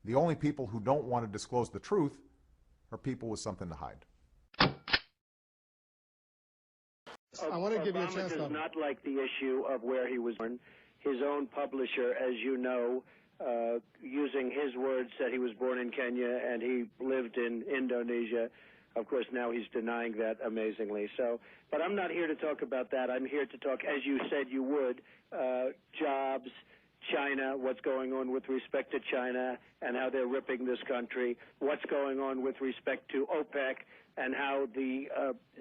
The only people who don't want to disclose the truth are people with something to hide. I want to give you a chance. Obama does not like the issue of where he was born. His own publisher, as you know, using his words, said he was born in Kenya and he lived in Indonesia. Of course, now he's denying that amazingly. So, but I'm not here to talk about that. I'm here to talk, as you said you would, jobs, China, what's going on with respect to China and how they're ripping this country, what's going on with respect to OPEC and how the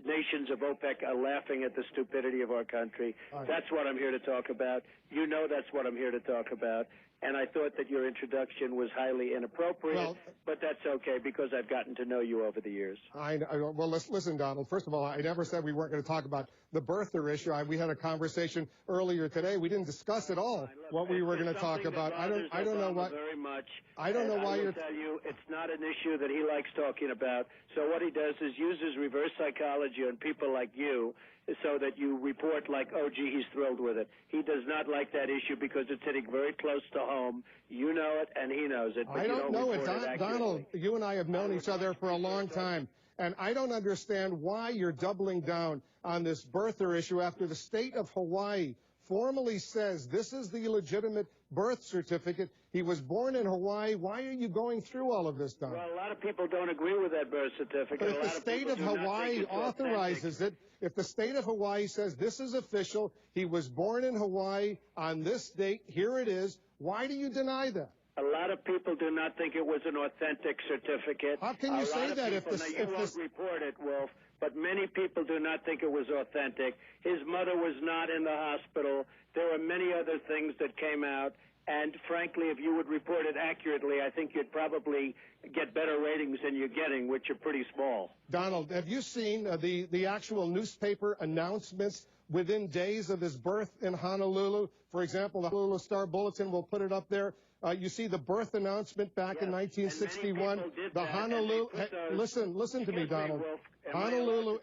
nations of OPEC are laughing at the stupidity of our country. Right. That's what I'm here to talk about. You know that's what I'm here to talk about. And I thought that your introduction was highly inappropriate, but that's okay because I've gotten to know you over the years. Well, listen, Donald. First of all, I never said we weren't going to talk about the birther issue. We had a conversation earlier today. We didn't discuss at all what we were going to talk about. I don't know what. Very much. I don't know why you're. I will tell you, it's not an issue that he likes talking about. So what he does is uses reverse psychology on people like you, so that you report like, oh, gee, he's thrilled with it. He does not like that issue because it's hitting very close to home. You know it, and he knows it. But I don't know it. Donald, you and I have known each other for a long time, and I don't understand why you're doubling down on this birther issue after the state of Hawaii formally says this is the legitimate birth certificate. He was born in Hawaii. Why are you going through all of this, Donald? Well, a lot of people don't agree with that birth certificate. But if the state of Hawaii authorizes it, if the state of Hawaii says this is official, he was born in Hawaii on this date, here it is, why do you deny that? A lot of people do not think it was an authentic certificate. How can you say that if the... You won't report it, Wolf, but many people do not think it was authentic. His mother was not in the hospital. There were many other things that came out. And frankly, if you would report it accurately, I think you'd probably get better ratings than you're getting, which are pretty small. Donald, have you seen the actual newspaper announcements within days of his birth in Honolulu? For example, the Honolulu Star-Bulletin will put it up there. You see the birth announcement back in 1961. The Honolulu. Listen to me, Donald. Honolulu.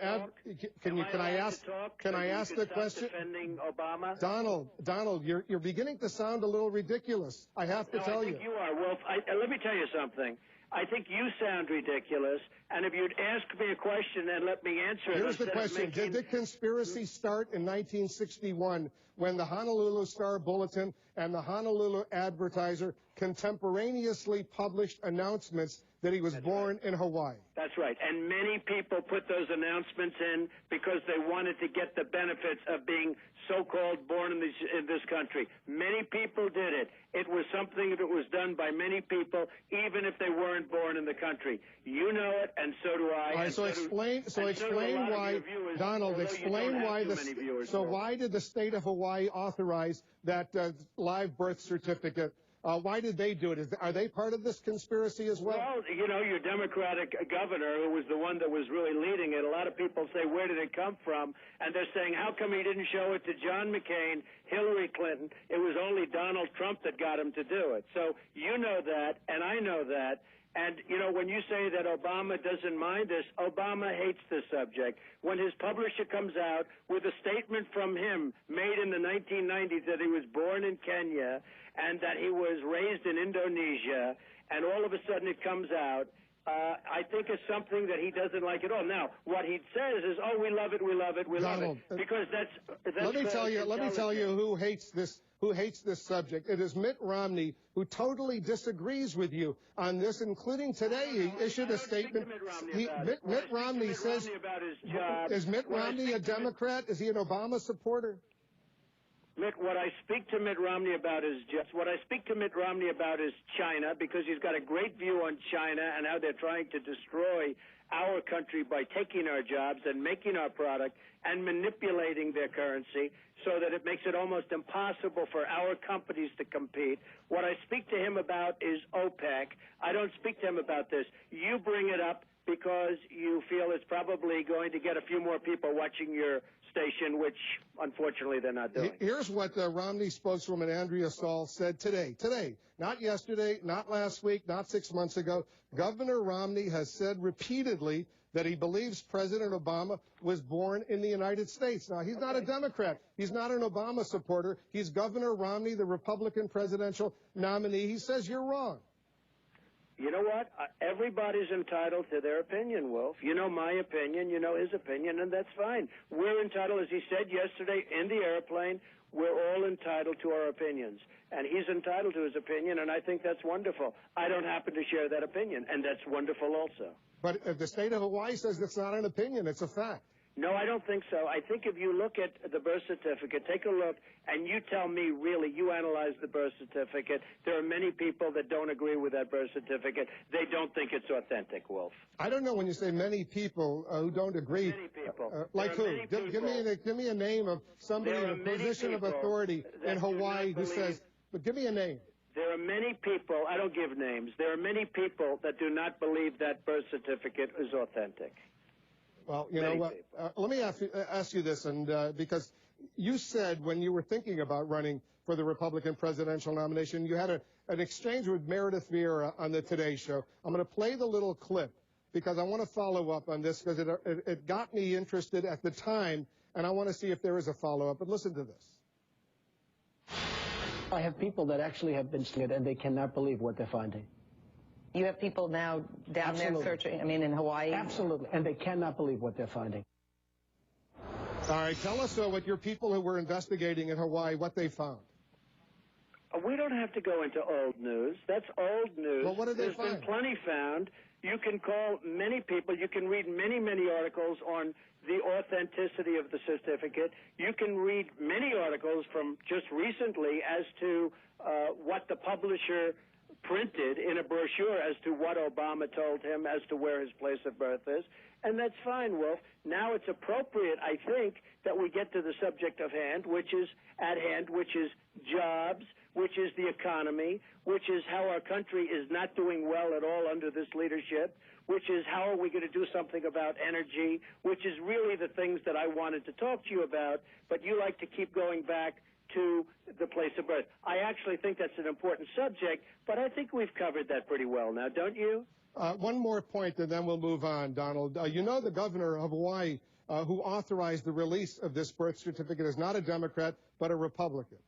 Can I ask the question? Defending Obama? Donald, you're beginning to sound a little ridiculous. I have to tell you. I think you are, Wolf. Let me tell you something. I think you sound ridiculous, and if you'd ask me a question and let me answer it. Here's the question. Did the conspiracy start in 1961 when the Honolulu Star-Bulletin and the Honolulu Advertiser contemporaneously published announcements that he was born in Hawaii? That's right. And many people put those announcements in because they wanted to get the benefits of being so-called born in this country. Many people did it. It was something that was done by many people, even if they weren't born in the country. You know it, and so do I. All right, so explain why, Donald, explain why why did the state of Hawaii authorize that live birth certificate? Why did they do it? Are they part of this conspiracy as well? Well, you know, your Democratic governor, who was the one that was really leading it, a lot of people say, where did it come from? And they're saying, how come he didn't show it to John McCain, Hillary Clinton? It was only Donald Trump that got him to do it. So you know that, and I know that. And, you know, when you say that Obama doesn't mind this, Obama hates this subject. When his publisher comes out with a statement from him made in the 1990s that he was born in Kenya and that he was raised in Indonesia, and all of a sudden it comes out, I think it's something that he doesn't like at all. Now, what he says is, oh, we love it, we love it, we love it. Because that's let me tell you who hates this subject. It is Mitt Romney, who totally disagrees with you on this, including today. He issued a statement. Mitt Romney says, is Mitt Romney a Democrat? Is he an Obama supporter? What I speak to Mitt Romney about is China, because he's got a great view on China and how they're trying to destroy our country by taking our jobs and making our product and manipulating their currency so that it makes it almost impossible for our companies to compete. What I speak to him about is OPEC. I don't speak to him about this. You bring it up because you feel it's probably going to get a few more people watching your station, which unfortunately they're not doing. Here's what Romney spokeswoman Andrea Saul said today, not yesterday, not last week, not 6 months ago. Governor Romney has said repeatedly that he believes President Obama was born in the United States. Now, he's not a Democrat. He's not an Obama supporter. He's Governor Romney, the Republican presidential nominee. He says you're wrong. You know what? Everybody's entitled to their opinion, Wolf. You know my opinion, you know his opinion, and that's fine. We're entitled, as he said yesterday in the airplane, we're all entitled to our opinions. And he's entitled to his opinion, and I think that's wonderful. I don't happen to share that opinion, and that's wonderful also. But the state of Hawaii says it's not an opinion, it's a fact. No, I don't think so. I think if you look at the birth certificate, take a look, and you tell me, really, you analyze the birth certificate. There are many people that don't agree with that birth certificate. They don't think it's authentic, Wolf. I don't know when you say many people who don't agree. Many people. Like who? Give me a name of somebody in a position of authority in Hawaii who says, but give me a name. There are many people, I don't give names, there are many people that do not believe that birth certificate is authentic. Well, you know what? Let me ask you this, and because you said when you were thinking about running for the Republican presidential nomination, you had an exchange with Meredith Vieira on the Today Show. I'm going to play the little clip because I want to follow up on this because it got me interested at the time, and I want to see if there is a follow-up. But listen to this. I have people that actually have been scared, and they cannot believe what they're finding. You have people now down there searching, I mean, in Hawaii? Absolutely, and they cannot believe what they're finding. All right, tell us what your people who were investigating in Hawaii, what they found. We don't have to go into old news. That's old news. Well, what did they find? There's been plenty found. You can call many people. You can read many, many articles on the authenticity of the certificate. You can read many articles from just recently as to what the publisher printed in a brochure as to what Obama told him as to where his place of birth is. And that's fine, Wolf. Now it's appropriate, I think, that we get to the subject of hand, which is jobs, which is the economy, which is how our country is not doing well at all under this leadership, which is how are we going to do something about energy, which is really the things that I wanted to talk to you about, but you like to keep going back to the place of birth. I actually think that's an important subject, but I think we've covered that pretty well now, don't you? One more point, and then we'll move on, Donald. You know the governor of Hawaii who authorized the release of this birth certificate is not a Democrat, but a Republican.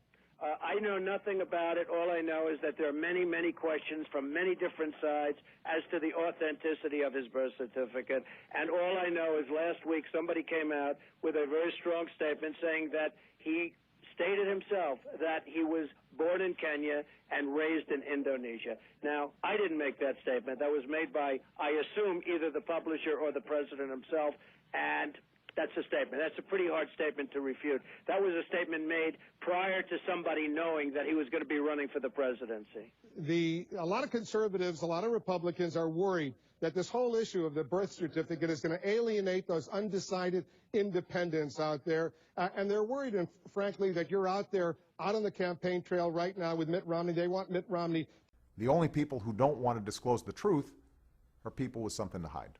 I know nothing about it. All I know is that there are many, many questions from many different sides as to the authenticity of his birth certificate. And all I know is last week somebody came out with a very strong statement saying that he stated himself that he was born in Kenya and raised in Indonesia. Now, I didn't make that statement. That was made by, I assume, either the publisher or the president himself, and that's a statement. That's a pretty hard statement to refute. That was a statement made prior to somebody knowing that he was going to be running for the presidency. A lot of conservatives, a lot of Republicans are worried that this whole issue of the birth certificate is going to alienate those undecided independents out there. And they're worried, and frankly, that you're out there, out on the campaign trail right now with Mitt Romney. They want Mitt Romney. The only people who don't want to disclose the truth are people with something to hide.